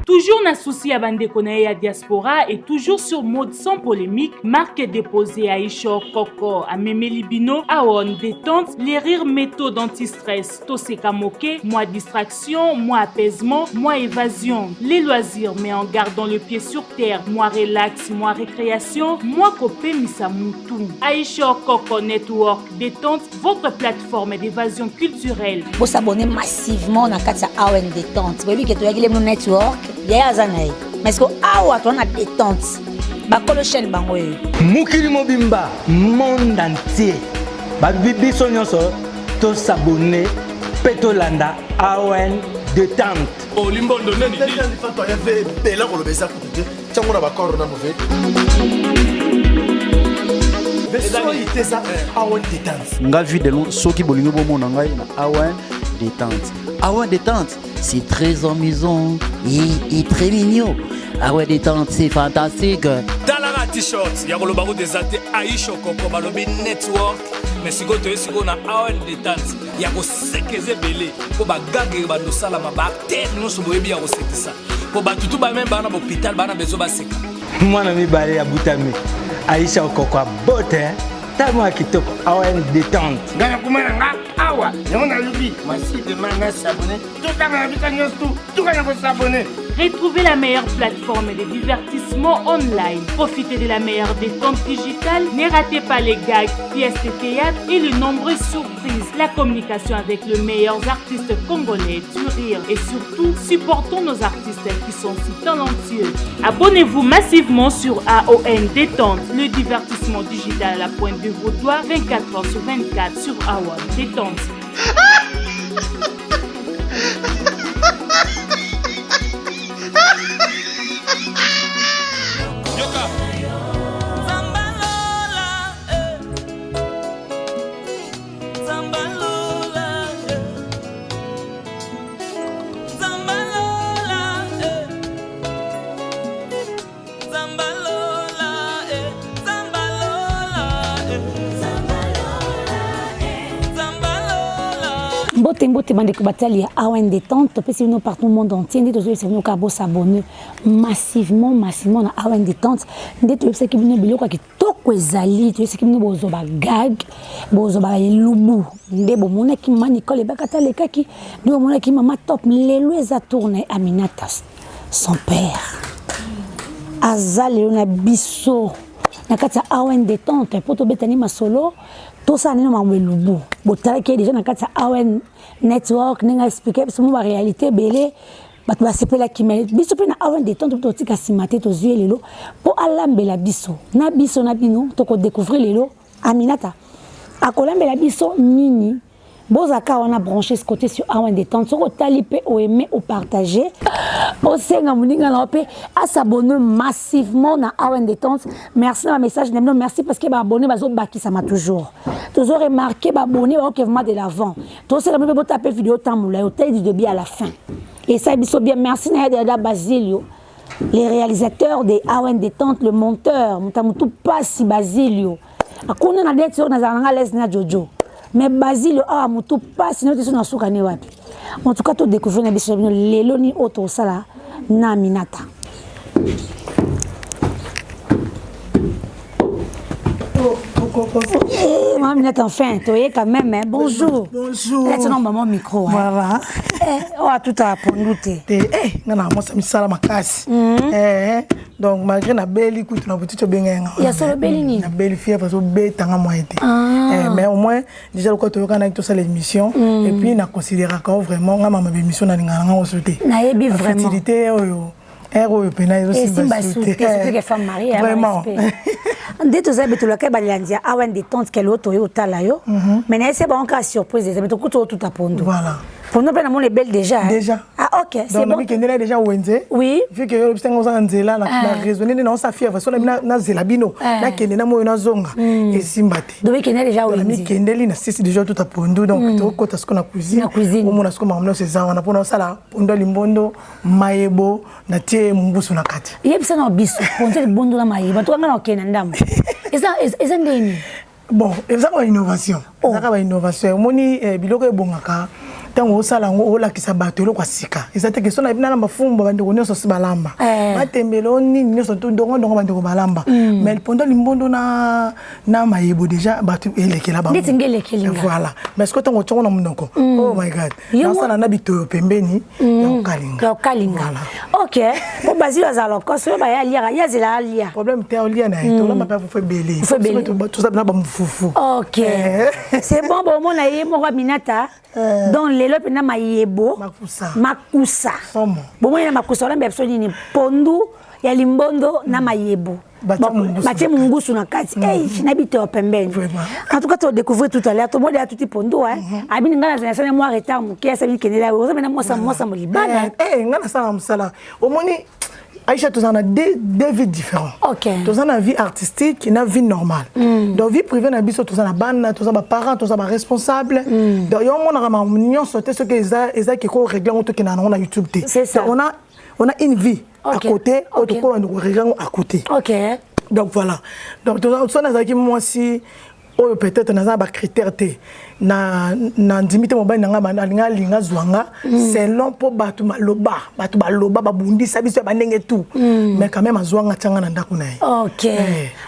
Toujours na souci à bande konaye à diaspora et toujours sur mode sans polémique, marque déposée à Isho Koko, à Memeli Bino, à On détente, les rires métaux d'anti-stress, Toseka Moke, moi distraction, moi apaisement, moi évasion, les loisirs mais en gardant le pied sur terre, moi relax, moi récréation, moi copé misamutu. Aisho Koko Network détente, votre plateforme d'évasion culturelle. Vous s'abonner massivement à Katsa AON détente. Vous voyez que tu as le network, il y a Azanaï. Mais est-ce que AON a détente? Bakolo chaîne bangoye. Mukili Mobimba, monde entier. Babibi Sonyoso, to s'abonner, Petolanda, AON détente. Oh, Limbondo, non, il y a un besa pour tu as bakoro na mauvais. Nga vu de long soki bolingo bo mona ngai na AON détente. AON détente, c'est très amusant et très mignon. AON détente, c'est fantastique. Dans la t-shirt, il y a le barreau des athées Aisho Koko Balobi Network. Mais si vous avez un AON détente, il y a un séquezé belé. Pour bagage bando salama ba tête nous sommes bien au ça. Pour batutu ba même bana hôpital bana besoin ba seka. Moi na mi balé à Boutami. Aisha Koko bote. Tamo kitoko AON détente. Ngana kumana nga awa. Yona lubi. Masi de mana s'abonner. Tout la habitants tout kana ko s'abonner. Retrouvez la meilleure plateforme de divertissement online. Profitez de la meilleure détente digitale. Ne ratez pas les gags, pièces de théâtre et les nombreuses surprises. La communication avec les meilleurs artistes congolais, du rire et surtout, supportons nos artistes qui sont si talentueux. Abonnez-vous massivement sur AON Détente, le divertissement digital à la pointe de vos doigts, 24h sur 24 sur AON Détente. Mbote bande kubatali ya AON détente parce que nous partout le monde entier nous devons nous cabo s'abonner massivement na AON détente ndete ce qui vient biloko ki toko ezali tu ce qui nous bozo ba gag bozo ba lubu ndebo mona ki manicole ba katale kaki ndebo mona ki mama top lelo eza tourner Aminata son père azali na biso na kata AON détente pour to betani masolo tout ça n'est pas lubu botala ki déjà na kata AON network ninga expliquer parce que moi réalité belé bato ba sepela ki mais biso pe na AON détente to tika simate to zué lelo pour alambela biso na bino to ko découvrir lelo Aminata akolambela biso nini bozaka on a branché ce côté sur AON détente soko talipe o aimer ou partager o senga muninga na pe à s'abonner massivement na AON détente. Merci na message nem merci parce que ba abonné bazo baki ça m'a toujours remarqué ba abonné ba que vraiment de l'avant to c'est même pas taper vidéo tamula hôtel du début à la fin et ça biso bien merci na da Basilio les réalisateurs des AON détente le monteur mutamutu pasi Basilio akuna na date na zanga les na Jojo mais Basilio a mutu pasi na teso na suka ne wapi en tout cas to découvrir na biso lelo ni auto sala na Aminata. Aminata enfin toi quand même hein? Bonjour. Bonjour. Là tu n'as maman micro hein? Voilà. Oh tout à ponduté. Nana moi ça me sala makasi. Donc malgré na belle écoute na petit benga. Il y a solo belle ni. Na belle fièvre parce que bête tanga moi été. Mais au moins déjà le côté to kana to ça l'émission et puis na considérer quand vraiment nga mama émission na nganga on sauter. Na yebi vraiment. Fertilité oyo. Ero pena aussi basouté. C'est que femme mariée vraiment. Dès que vous avez tout le cas balandia AON détente quel autre yo tala yo. Mais na c'est bon cas surprise mais tout à pondo. Voilà. Pour nous prendre mon est belle déjà. Déjà. Ah ok, c'est bon. Donc nous est déjà Wenze. Oui. Vu que yo bisanga za nzela na raisonner na sa fièvre so na zela bino na kende na moyo na zonga et simbate. Donc kende déjà Wenze. Na kende na sisi déjà tout à pondo donc to kota ce qu'on a cuisine. Au mona ce qu'on mamno c'est ça on a pour ça là pondo limbondo mayebo na tie mbusu na kati. Yebisa na biso pondo limbondo na mayebo to ngana okena ndamu. Eza ndeni. Bon, eza ba innovation. Eza ba innovation. Moni biloko ebongaka tango osala ngo olakisa bato eloko asika ezate question na bina na mafumbo bandeko nyonso si balamba batembelo nini nyonso ndongo bandeko balamba mais pendant limbondo na mayebo déjà bato elekela ba voilà mais ce que tango tongo na munoko oh my god nasala na bito pembeni ya kalinga OK po bazilo azalo ko so ba ya lia ya zela lia problème te olia na to la mapa faut belé tout ça na ba mfufu OK c'est bon bon na ye mo minata donc lelo pena mayebo makusa bon moi na makusa la mbepso nini pondu ya limbondo na mayebo batie mungusu na kati na bito pembeni en tout cas tu découvrir tout à l'heure tout monde a tout pondu abini ngana za moi retard mukia sa bini kenela oza mena mosa mo libana ngana sala musala omoni Aïcha, tu en as deux vies différentes. OK. Tu as une vie artistique et une vie normale. Donc, vie privée, tu as une bande, tu as des parents, tu as des responsables. Donc, il y a une union sur ce que les qui ont réglé sur YouTube. C'est ça. On a une vie à côté, on a à côté. OK. Donc, voilà. Donc, tu as une moi aussi. Peut-être na ba critère té na ndimité mobile nga balinga linga zwanga selon po batu maloba ba bundisa biso ba ndenge tout mais quand même azwanga tanga na ndako nae. OK.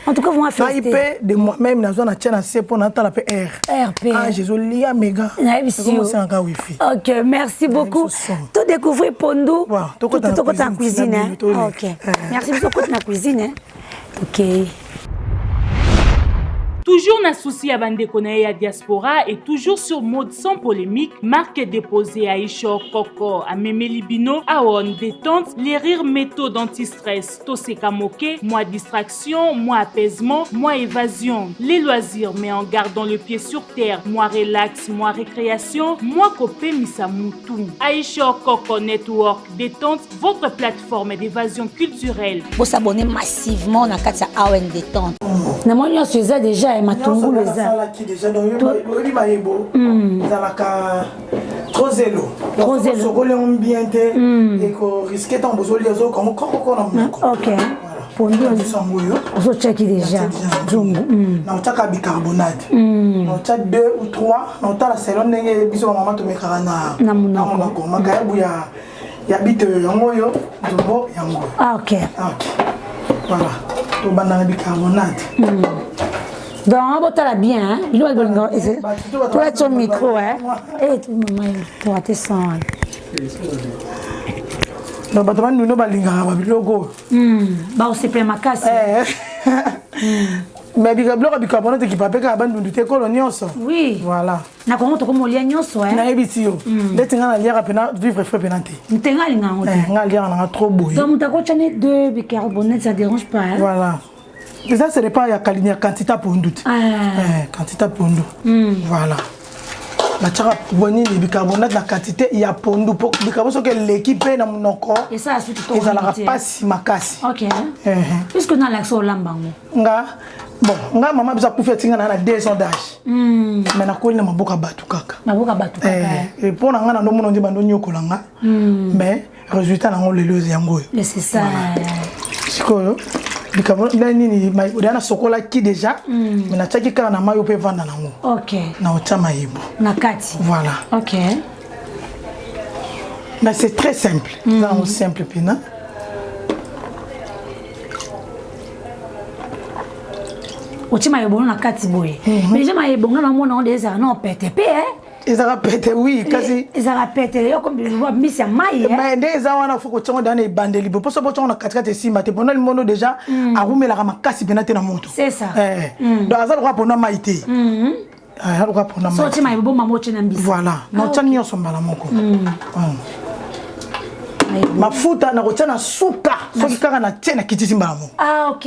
En tout cas vous fait de moi même na zona tena c'est pour na la RP. Ah Jésus lia méga. C'est un wifi. OK, merci beaucoup. Tout découvrir Pondo. Tout en cuisine. OK. Merci beaucoup na cuisine. OK. Toujours na souci à bandeko na ya diaspora et toujours sur mode sans polémique, marque déposée à Isho Koko, à Memeli Bino, à On détente, les rires méthodes anti-stress, Toseka moqué, moi distraction, moi apaisement, moi évasion, les loisirs mais en gardant le pied sur terre, moi relax, moi récréation, moi copé misamutu. Aisho Koko Network détente, votre plateforme d'évasion culturelle. Vous s'abonnez massivement à Katia Awen détente. Na monyo seza déjà et matungulu za. Oui mayebo. Zalaka trozelo. Sokole ombiente et ko risquer ton bozoli azo comme na moko. OK. Pondo sangoyo. Ozo cheki déjà. Jumbo. Na utaka bicarbonate. Na utaka 2 ou 3, na utaka selon ndenge biso mama to mekara na munako. Makayabu ya bite yangoyo, jumbo yango. Ah OK. OK. Voilà. To banana bicarbonate. Donc on va bien hein. Il doit toi ton micro hein. Et tout maman pour tes sons. Donc batman nous ba linga ba bilogo. Ba o sepe makasi. Mais bicarbonate qui pape ka bandu te kolonioso. Oui. Voilà. Na ko to ko molia nyonso hein. Na ebitio. Ndeti nga na liara pena vivre frais penante. Ntenga linga ngote. Nga liara na trop beau. Donc mutako chane 2 bicarbonate ça dérange pas hein. Voilà. Et ça c'est pas ya kalinia quantité pour doute. Quantité pour nous. Voilà. La chara boni les bicarbonate la quantité il y a pondu pour bicarbonate que l'équipe na monoko. Et ça surtout to. Et ça la pas si makasi. OK. Puisque na l'accès lambango. Nga bon, nga maman bisa kufia tinga na 200 d'âge. Mais na ko na maboka batu kaka. Maboka batu kaka. Et pour nga na ndo mono ndi bando nyokola nga. Mais résultat na ngo lelo yango. C'est ça. Sikoyo bicarbonate nini mai na sokola ki déjà mais na tchaki kana na mayo pe vanda nango. OK. Na otama yibo. Na kati. Voilà. OK. Mais c'est très simple. C'est simple pina. Otima yebo na kati boye. Mais je ma yebo ngana mona on des non PTP hein. Ils répètent oui quasi. Ils répètent yo comme je vois misi mai hein. Mais des wana faut que tu dans les bandeli. Pour ça on a 4 simba te pendant le monde déjà a rumela ka makasi penate na moto. C'est ça. Donc azal kwa pona maité. Alors kwa pona maité. So otima yebo mama otina mbisi. Voilà. Na tani yo sombala moko. Mafuta na kotia na suka. Soki kaka na tena kitisi mbamo. Ah OK.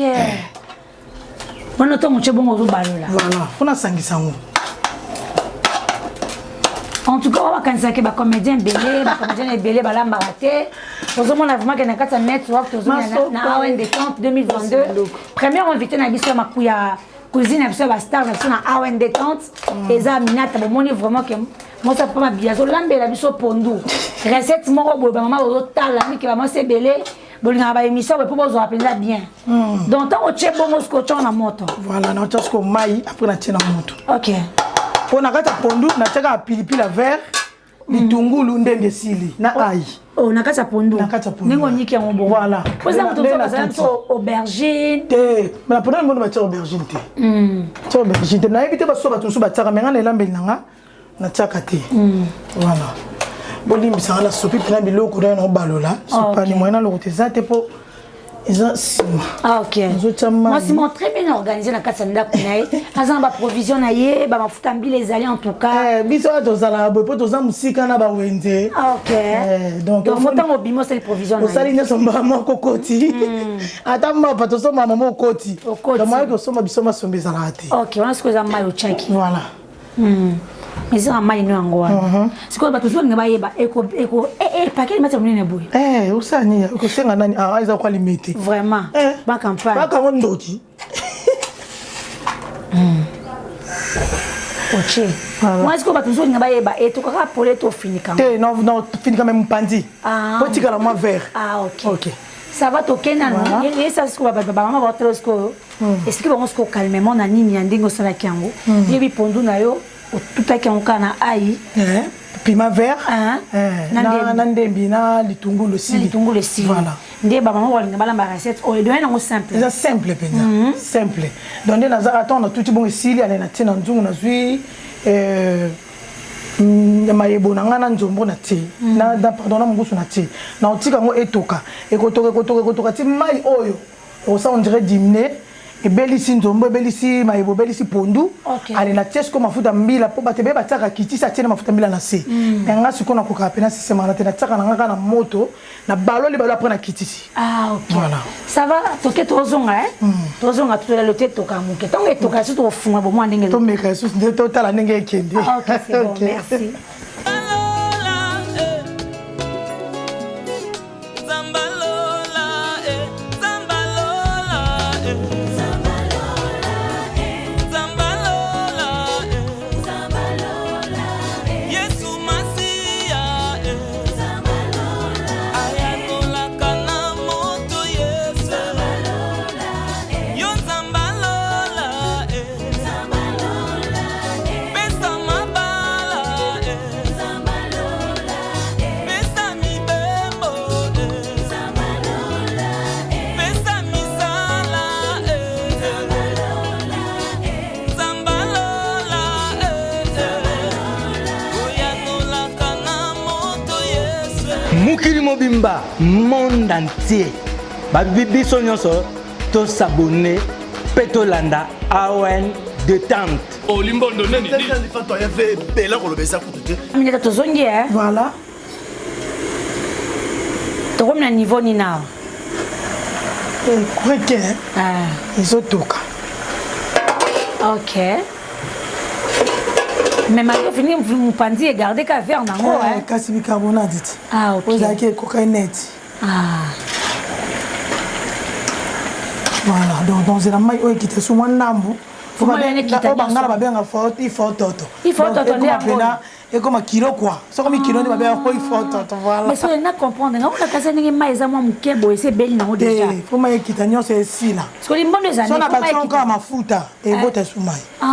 Wana to moche bongo zo balola. Voilà. Fona sangisa ngo. En tout cas, on va penser que les comédiens belé balamba raté. Nous avons vraiment que na kata network na Awen détente 2022. Première invité na biso makuya cousine biso ba star na Awen détente. Eza minata bomoni vraiment que moi ça pas ma biazo lambe la biso pondu. Recette moko bo maman o tala mi que maman c'est belé. Bolinga ba émission pour vous rappeler bien. Donc tant o che bongo scotch na moto. Voilà, na tchasko mai après na tena moto. OK. Pour na kata pondu na tchaka pilipili vert litungulu ndenge sili na ai. Oh, nakata pondo. Nakata pondo. Nengo nyiki yango bon. Voilà. Poza mtoto bazana so aubergine. Te, mais pour le monde ba aubergine te. Tu aubergine te. Na éviter ba so ba tunsu ba tsaka menga na elambeli nanga na tsaka te. Voilà. Bolimbi sanga na sopi pena biloko na balola. Sopani moyena lo te po. Ah ok. Moi c'est mon très bien organisé na katanda kunaye. Azan ba provision na ye, ba mafuta mbili ezali en tout cas. Biso tozala bopo toza musika na ba wenze. Ah ok. Donc faut tant obimo c'est provision na. Osali ne somba moko koti. Ata ma pato soma mama koti. Donc moi que soma biso ma sombe zala te. Ok, on a ce que ça mayo chaki. Voilà. Mais ça mayo no ngwa. C'est quoi ba toujours ngaba yeba eko paquet mata munene boy. Usani ko senga nani aiza kwa limite. Vraiment. Ba campagne. Ba ka ndoki. Ok. Moi est-ce que ba toujours ngaba yeba et to ka pole to fini quand même. Non, fini quand même pandi. Petit kala moi vert. Ah ok. Ok. Ça va toquer na no. Et ça ce que ba maman va trop ce que est-ce que on se calmement na nini ndingo sala kyango. Yebi pondu na yo tout à on kana ai. Piment vert. Na ndembi na litungulu si. Litungulu si. Voilà. Ndé ba maman wala ngala ba recette o edo na simple. C'est simple pena. Simple. Donc na za attendre tout bon ici ali na tina nzungu na zui mayebo na ngana nzombo na ti na pardon na mungusu na ti na otika ngo etoka ekotoka ti mai oyo o ça on dirait diminuer et belisi nzombo belisi mayebo belisi pondu ali na tesko mafuta mbila po batebe bataka kitisa tiena mafuta mbila na se nga siko na koka pena sisema na tena tsaka na ngaka na moto na balo li balo après na kitisi. Ah ok. Voilà. Ça va toke tozonga tozonga tout le tête toka muke tonga toka surtout au fond bon moi ndenge to meka sus de total ndenge kende. Ah ok c'est bon merci. Mukili Mobimba, monde entier. Babibi Sonyonso, to s'abonner, Petolanda, Awen, détente. Oh, Limbondo, nani. Voilà. Tu as un niveau nina. Croquet. Ils ont tout. Ok. Mais maintenant, venir vous penser et garder qu'à faire dans l'eau. Casse bicarbonate. Ah, ok. Vous avez cocaïne. Ah. Voilà, donc dans la maille qui était sous mon nambu. Faut pas bien quitter. Il faut toto. Il faut toto. Et comme un kilo quoi. C'est comme un kilo de babé, il faut toto. Voilà. Mais ça, on a comprendre. On a cassé les mailles à moi, mon kebo, et c'est belle non déjà. Il faut me quitter, c'est ici là. Parce que les bonnes années. On a battu encore ma fouta et votre sous maille. Ah.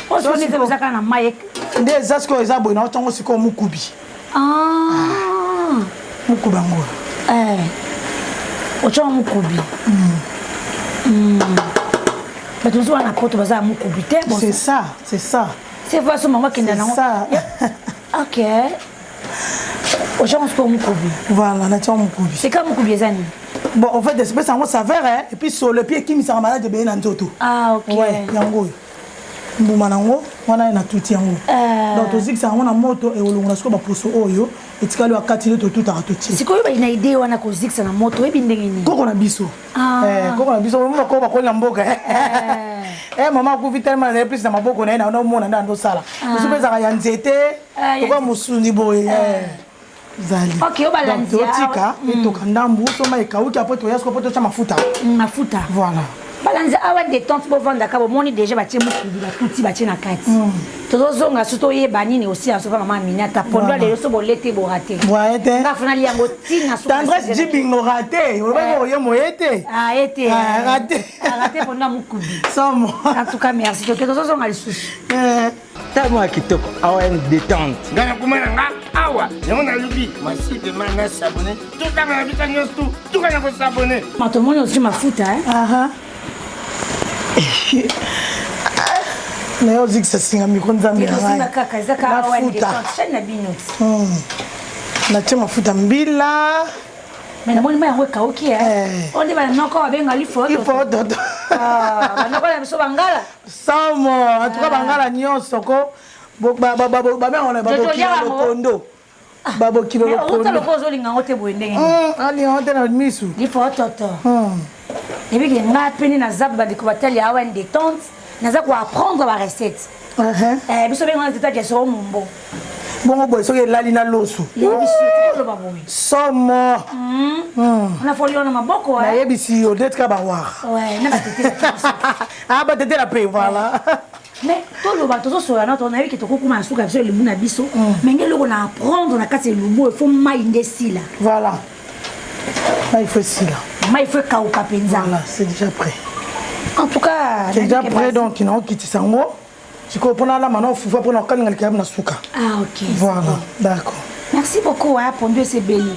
On se connaît comme ça quand on a maille. Des asco et abonnés, on se comme Mukubi. Ah. Mukubango. Ocho Mukubi. Mais tout ça, on a porté à Mukubi. C'est ça, c'est ça. C'est vrai, ce moment qu'il y a ça. Ok. Ocho Mukubi. Voilà, on a Mukubi. C'est comme Mukubi, Zani. Bon, en fait, c'est ça, on s'avère, et puis sur le pied, qui me s'en malade de bien en tout. Ah, ok. Ouais, yango. Mbumanango, on a tout yango. Donc, tu dis que ça, on a moto et on a ce qu'on a pour ce oyo. Et tu as katile tout à tout. C'est quoi une idée, on a causé que ça na moto et bien dégainé. Comment on a biso? Comment on a biso? On va quoi la mboka? Maman, vous vite tellement de plus dans ma boca, on a un homme, on a un sala. Je suis pas à Yanzete, pourquoi Moussuni boy? Zali. Ok, on va lancer. Donc, tika, et to kandambu, to maïka, ou tu as pas to yasko, to chama futa. Mafuta. Voilà. Balanza awa détente pour vendre d'accord moni déjà batie mukubi ba tuti batie na kati tozozonga suto ye banini aussi a sofa maman minata pondo le so bolete bo raté ouais té nga fana liango tina so tendresse jibingo raté o ba ko ye moyete été raté raté pondo mukubi somo en tout cas merci que tozozonga lisusu Tamo kitoko awen détente. Ngana kumana nga awa. Yona lubi masive mana s'abonner. Tout la ma bita nyostu. Tout kana ko s'abonner. Ma tout le monde aussi mafuta hein. Aha. Na yo zik sa singa micro nzambe na ngai. Kaka zaka awen détente. Chana bino. Na tia mafuta mbila. Mais na moni ma weka oki hein. On dit ba noko abenga li photo. Il faut dodo. Ah, noko na biso bangala. Samo, en tout cas bangala nyonso ko ba me on ba kondo. Babo kilo kondo. Mais on t'a kondo. le linga ngote boendenge. Ali on t'a misu. Li photo to. Et puis nga peni na zap ba découvrir ya awen détente. Na za ko apprendre ba recette. Biso benga na tata keso mumbo. Bongo boy soki elali na loso somo on a maboko nayebisi yo detka bawar batetela mpe voilà mais toloba tozosola na tonayebi ke tokokuma na suka biso elimbu na biso mais nge eloko na apprendre na kati ya elimbu efo mai nde esila voilà mai faut esila mai efo ekauka mpenza voilà c'est déjà prêt en tout cas c'est déjà prêt donc naokitisa yango sikoyo mpona alama na ofufa mpona okalinga likayabo na suka. Ah ok. Voilà, d'accord. Merci beaucoup hein, pour Dieu c'est béni.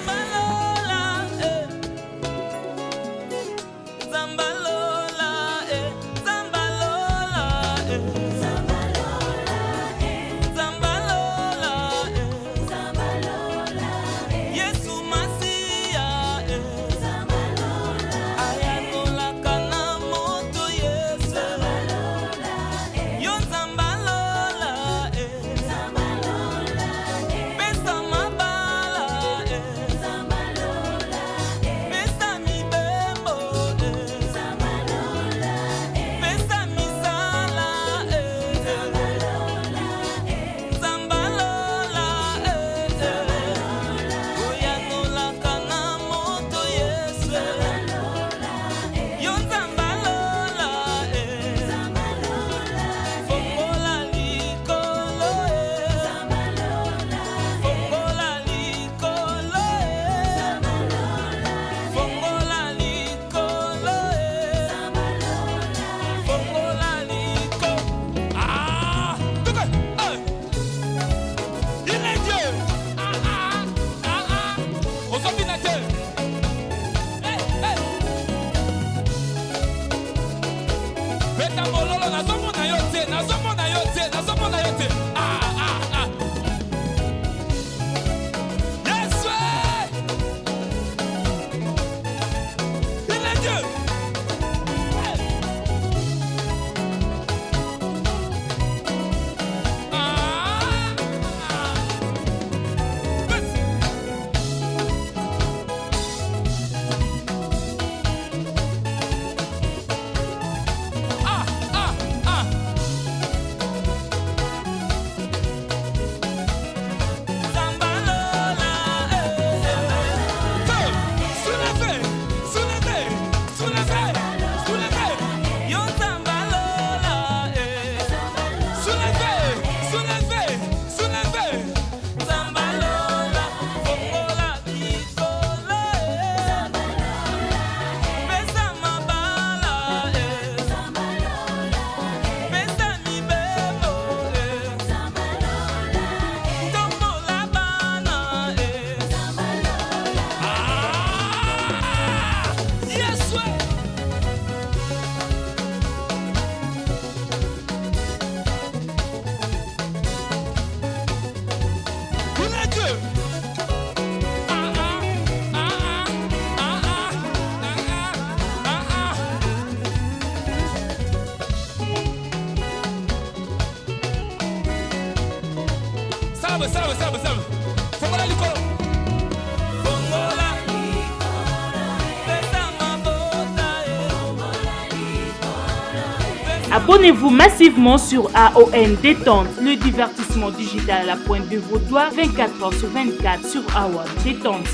Abonnez-vous massivement sur AON Détente, le divertissement digital à la pointe de vos doigts, 24h sur 24 sur AON Détente.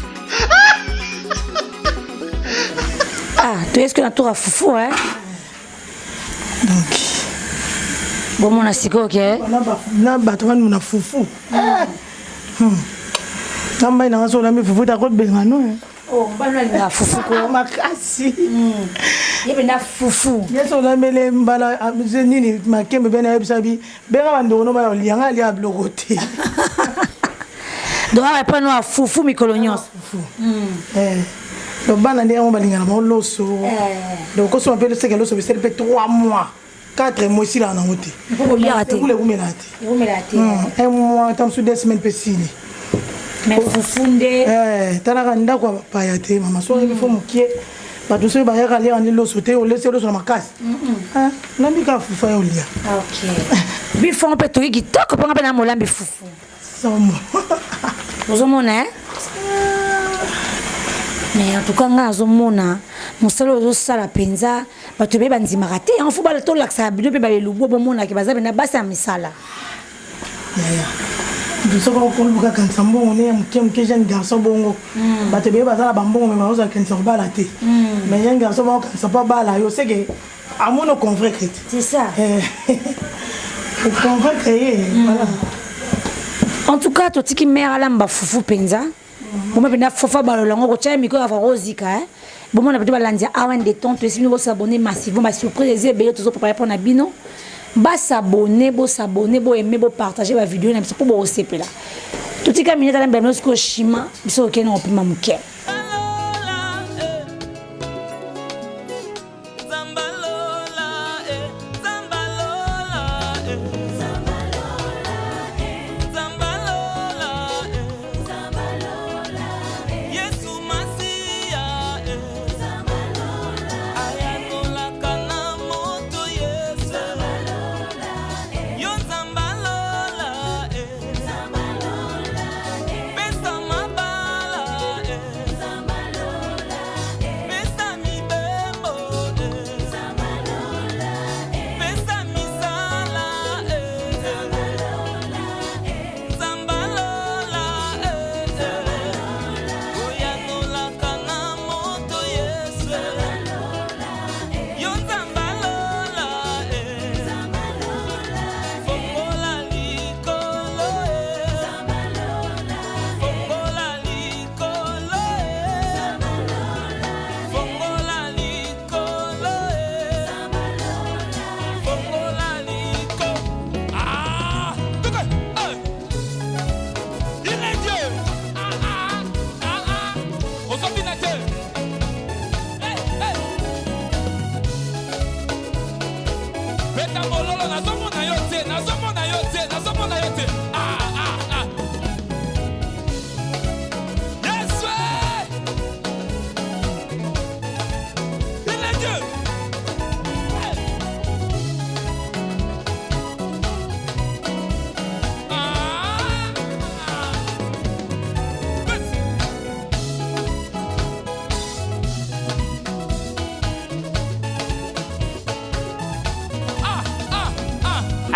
Ah, tu es ce que la tour a foufou, hein? Donc. Bon, mon asiko, ok? Là, tu vas nous foufou. Namba ina ngaso la mi fufu ta ko bengano. Oh, mbana linga fufu ko. Makasi. Yebe na fufu. Yeso na mele mbala nini makembe bena yebisabi. Bera bando no bala lianga lia blocoté. Donc après nous a fufu mikolo nyonso. Donc bana ndenge mo balingana mo loso. Donc ko so un peu le seke loso c'est 3 mois. 4 mois ici là na moté. Pour lire raté. Vous le melate. Vous me raté. Un mois tam sous 2 semaines pesini. Mais fufunde. Tala nda kwa payate mama so il faut mukie. Ba tout ça ba ya kali andi loso te o laisser loso na makasi. Na mika fufa ya olia. OK. Bifo on peut to ki toko panga na molambi fufu. Somo. Ozomona hein? Mais en tout cas ngazomona musalo ozosala penza bato be bandimaka te en football to laksa bino pe ba lelubo bomona ke bazabe na basa misala. Je sais pas pourquoi quand ça bon on est un jeune garçon bongo bato be bazala bambongo mais bazo quand ça ba la té mais un garçon bon quand ça pas ba la yo c'est que à mon confrère c'est ça au confrère voilà. En tout cas totiki mère lamba fufu penza boma pena fofa balolongo ko tia miko ya rosika hein boma na peut balandia awen détente si nous s'abonner massivement ba surprise be toujours préparer pour na bino ba s'abonner bo aimer bo partager la vidéo na biso pour bo sepela totika minute na mbeno sko shima biso ke na opima muke.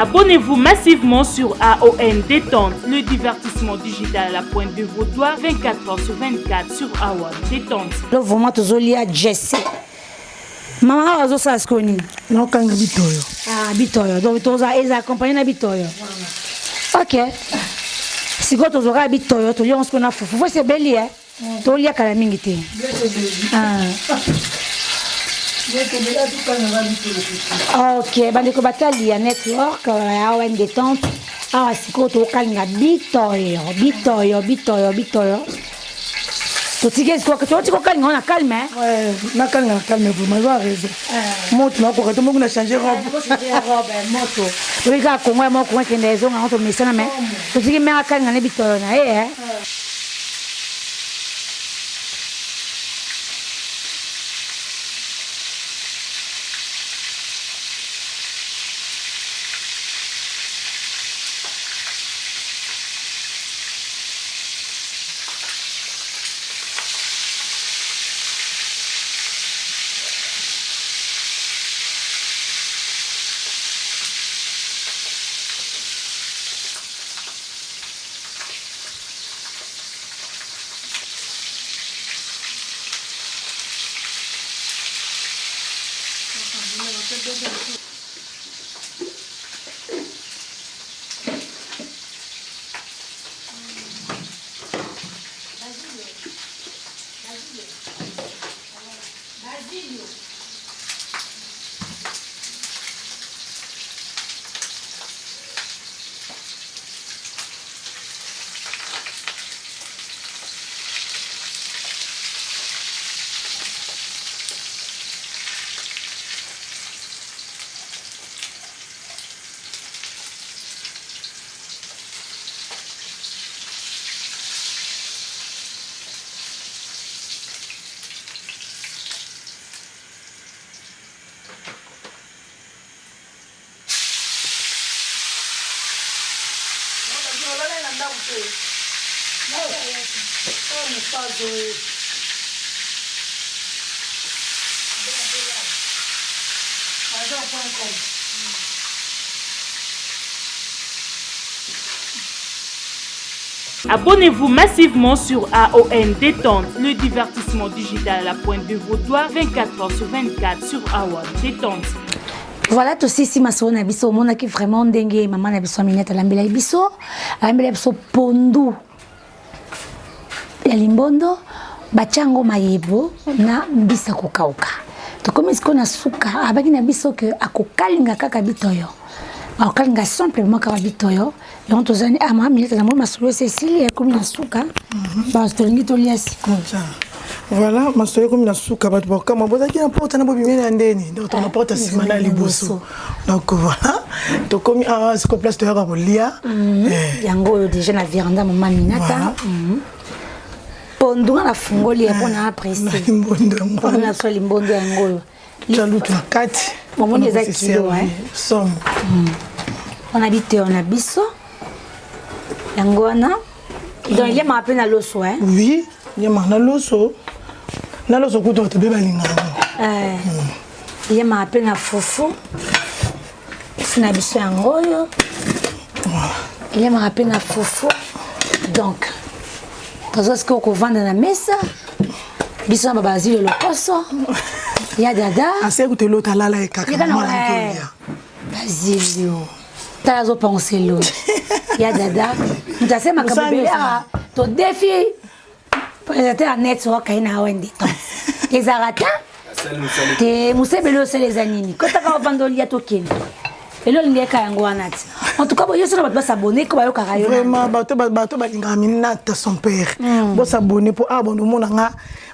Abonnez-vous massivement sur AON Détente, le divertissement digital à la pointe de vos doigts, 24h/24 sur AON Détente. Là, vraiment, tu as lié Jesse. Maman, tu as ça, ce qu'on est. Non, quand il bitoyo. Ah, bitoyo. Donc, tu as accompagné na bitoyo. OK. Si tu as bitoyo, tu as ce qu'on a fait. Faut c'est belle, hein? Tu as lié à la mingité. OK, bandeko batali ya network AON Détente. Ah, siko to kalinga bitoyo. Totige siko to tiko kalinga on a calme hein. Ouais, na kalinga calme vous m'avez raison. Moto na ko to mo na changer robe. Moto. Oui ka ko moi mo ko kende zo nga to misana me. Totige me kalinga ne bitoyo na eh. Abonnez-vous massivement sur AON Détente, le divertissement digital à la pointe de vos doigts, 24h/24 sur AON Détente. Voilà tout si maso na biso mona ki vraiment ndenge maman na biso minette lambela biso pondu ya limbondo bachango mayebo na mbisa kokauka to comme est-ce qu'on a suka abaki na biso que akokalinga kaka bitoyo akokalinga simplement kaka bitoyo et on tozani ama minette na mona masolo Cécile ya komi na suka ba stolingi to lia siko. Voilà, ma soeur comme la souka bat boka ma boza qui n'importe na bobi mena ndeni donc on apporte simana liboso donc voilà donc comme ce qu'on place de la bolia yango déjà na véranda maman minata pondu na fungoli ya pona apprécier on a sur limbondo yango chalutu na kati maman des akilo somme on habite on a biso yango na donc il y a ma peine à l'osso oui il y a ma l'osso na loso kuto te beba lingana il y a ma peine à foufou sina biso yangoyo il y a ma peine à foufou donc parce que ko vendre na mesa biso na babazi le lokoso ya dada ase kuto lota lala e kaka mala ntoya bazilio tazo penser lo ya dada mutasema kabela to défi présenter à network à AON Détente. Les Arata, les Moussebelo, c'est les animes. Quand tu as vendu à Tokin, et là, il y a un guanat. En tout cas, il y a un s'abonner comme un carré. Vraiment, bateau, son père. Bon s'abonner pour abonner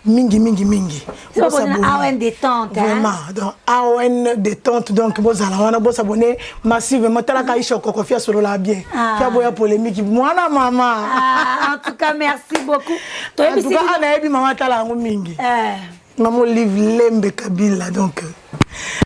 mingi. C'est AON Détente. Vraiment, donc AON Détente, donc bon s'abonner massivement. T'as la caïche au cocofia sur la bien. T'as beau polémique. Moi, maman. En tout cas, merci beaucoup. En tout cas, Anaïbi, maman, t'as la mingi. Maman livre lembe Kabila donc.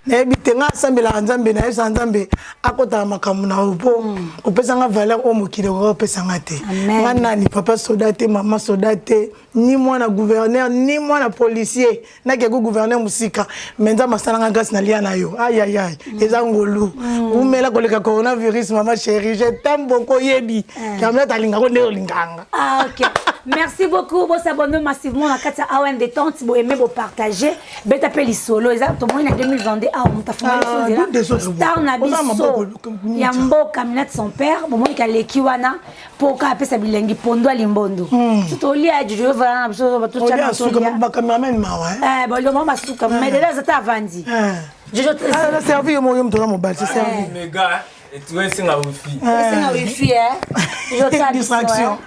Nayebi tenga sambela nzambe na yesa nzambe akota makamu na upo opesa nga valeur o mokile ko opesa nga te nga nani papa soldate mama soldate ni mwana gouverneur ni mwana policier na ke go gouverneur musika menza masana nga grâce na lia na yo aïe eza ngolu umela koleka coronavirus mama chérie je t'aime beaucoup yebi kamela talinga ko ndelo linganga. OK. Merci beaucoup. Vous s'abonnez massivement à la AON Détente. Si vous aimez, vous partagez. Vous tapez les solos. Exactement, il y a 2022. On t'a fait Star Nabiso. Yambo Kaminat son père. Bon, il y a les Kiwana. Pour qu'on appelle ça bilingue. Pondo à Limbondo. Tout au lieu de Dieu, voilà. Tout ça. Bon, le moment souka. Mais déjà, ça t'a vendu. Je te servi au moyen de mobile. C'est servi. Mes gars. Et tu es sans wifi. Sans wifi, hein. Distraction.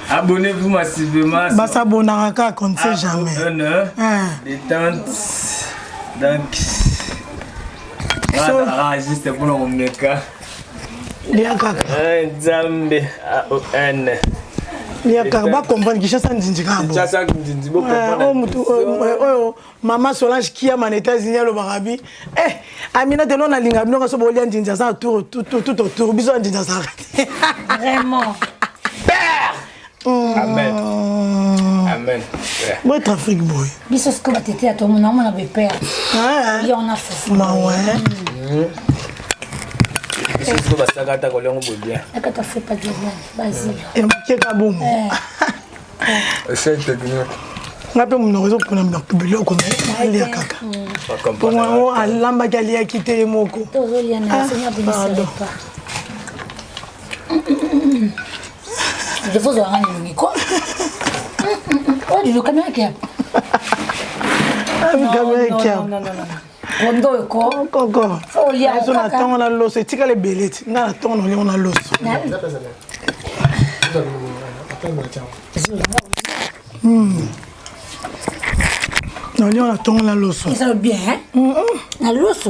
Abonnez-vous massivement. Bah s'abonner à qu'on ne sait jamais. Détente. Donc. Ah, juste pour nous mettre. Lia kaka. Nzambe AON. Lia kaka ba comprendre que ça ndinji kabo. Ça ndinji bo comprendre. Maman Solange qui a man États-Unis le Marabi. Amina de l'on a linga bino so bolia ndinja ça tout autour biso ndinja ça. Vraiment. Père. Amen. Amen. Moi Afrique boy. Biso ce que t'étais à ton nom on avait peur. Il y en a fou. Ma ouais. C'est ce que ça gata ko lengo bien. La kata fait pas de bien. Vas-y. Et qui est bon. C'est technique. Ngape mno rezo pona mbakubelo ko meli ya kaka. Pour moi alamba gali ya kité moko. Tozolia na seigneur de pas. Je vous ai rendu quoi? Oh, du caméra qui a. Non. Rondo ko. Koko. Oh, il y a on attend on a l'os, c'est tika les bellettes. Na attend on a l'os. Non, on attend on a l'os. Ça va bien hein? Na l'os.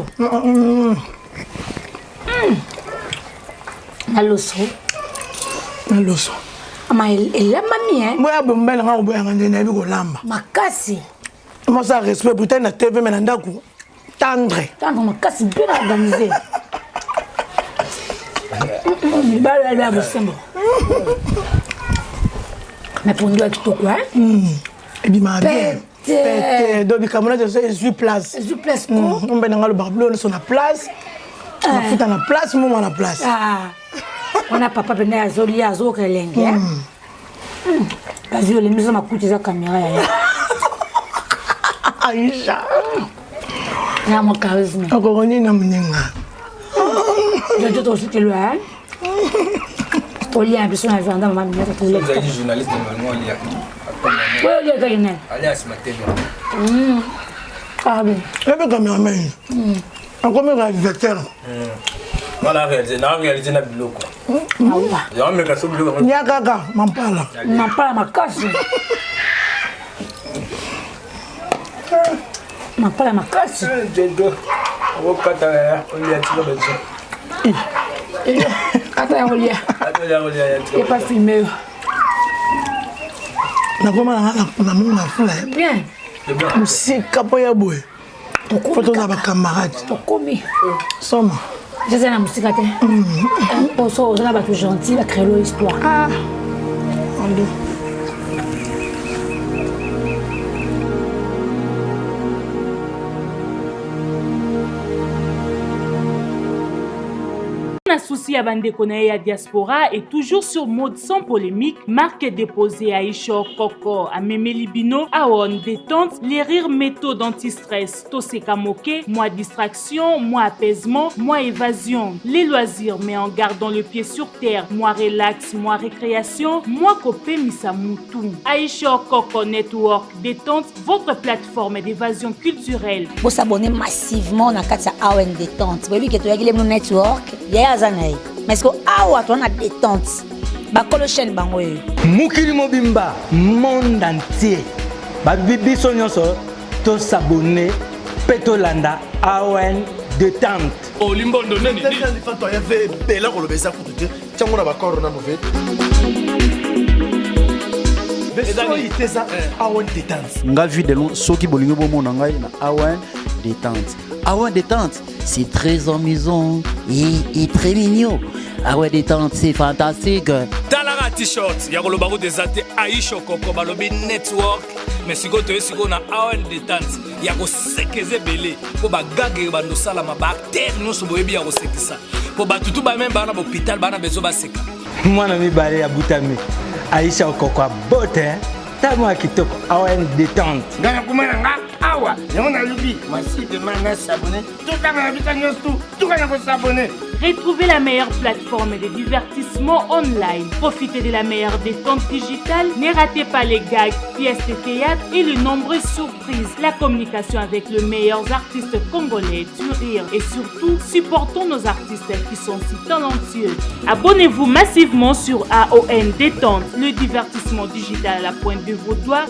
Na l'os. Na l'os. Mais elle a mamie hein. Moi bomba nga oboya ngande na bi ko lamba. Makasi. Moi ça respect putain na TV mais na ndako. Tendre makasi bien organisé. Mais pour nous, avec tout quoi? Et bien, ma vie. Donc, comme on a dit, je suis place. Je suis place quoi? On va dans le barbelé, on est sur la place. On fout dans la place, moi, on a la place. On a papa venu à Zoli, à Zoli, Lengue. Vas-y, les nous sommes coûté la caméra. Aïcha. Il y a mon charisme. Encore on est dans mon nenga. Je te trouve que le a. Au lien, puis on a vu un dame, maman, tu Vous avez dit journaliste normalement, il y a. Oui, il y a gagné. Alias Matélo. Ah bon. Je vais caméraman. Encore même réalisateur. Voilà, réalisé na bilo quoi. Ah ouais. Il y a même que ça bilo. Il y a gaga, m'en parle. M'en parle ma casse. M'en parle ma casse. On va kata on lui a tiré dessus. Attends, on y est. Il n'est pas filmé. Na comment na mon affaire. Bien. C'est bien. Aussi capoya boy. Photo za ba camarade. Combien? Somme. Je sais la musique à terre. On sort aux gens gentils, la créer l'histoire. On dit. Un souci à bandeko na ya diaspora est toujours sur mode sans polémique. Marque déposée à Isho Koko, à Memeli Bino, à On détente, les rires métaux d'anti-stress, Toseka Moke, moi distraction, moi apaisement, moi évasion, les loisirs mais en gardant le pied sur terre, moi relax, moi récréation, moi copé misamutu. Aisho Koko Network détente, votre plateforme d'évasion culturelle. Vous s'abonnez massivement à Katia AON détente. Vous voyez que tu as le network. Mais est-ce que awa tu as détente? Bakolo chaîne bangoye. Mukili mobimba monde entier. Ba bibi sonyoso to s'abonner petolanda AON détente. Oh limbondo neni. Il y avait bella pour le baiser pour te dire tiens on a pas corona mauvais. AON détente. Nga vu de long soki bolingo bomona ngai na AON détente. AON détente, c'est très amusant et très mignon. AON détente, c'est fantastique. Talara t-shirt, ya koloba ko desate Aisho Koko balobi network. Mais siko to siko na AON détente, ya ko sekeze belé po ba gage bando sala ma ba terre no so boyebi ya ko sekisa. Po ba tutu ba même bana hôpital bana bezo ba seka. Mwana mibale ya Butami. Aisha Koko bote. Tamo kitoko AON détente. Ngana kumana nga awa. Yona lubi. Merci de mana s'abonner. Tout le monde habite en tout le monde s'abonner. Retrouvez la meilleure plateforme de divertissement online. Profitez de la meilleure détente digitale. Ne ratez pas les gags, pièces de théâtre et les nombreuses surprises. La communication avec les meilleurs artistes congolais, du rire et surtout, supportons nos artistes qui sont si talentueux. Abonnez-vous massivement sur AON Détente, le divertissement digital à la pointe de vos doigts.